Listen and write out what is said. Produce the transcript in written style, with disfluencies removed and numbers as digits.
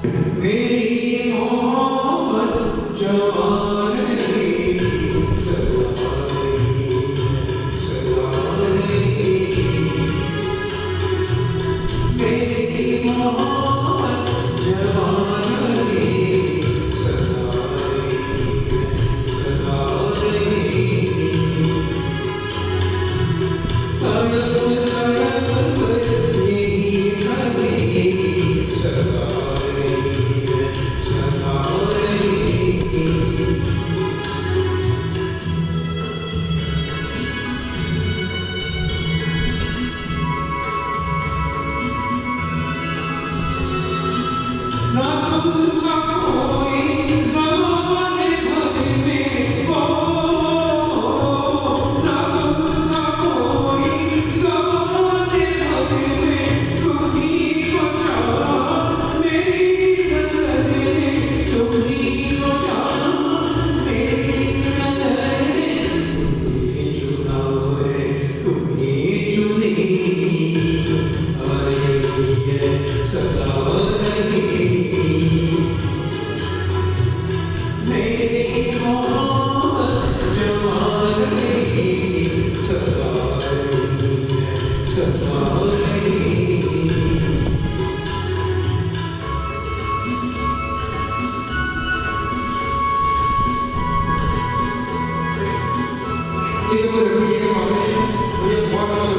मेरी मोहब्बत जवान रही सदा रही मेरी मोहब्बत जवान रही सदा रही तड़प तड़प यही रही सदा ना तुमसा कोई ज़माने भर में हो ना तुमसा कोई ज़माने भर में तुम ही को चाहा मेरी नज़र में तुम ही को चाहा मेरी नज़र में तुम्हें चुना है तुम्हें चुनी सदा मेरी मोहब्बत जवान रही सदा रही ये तो मुझे बहुत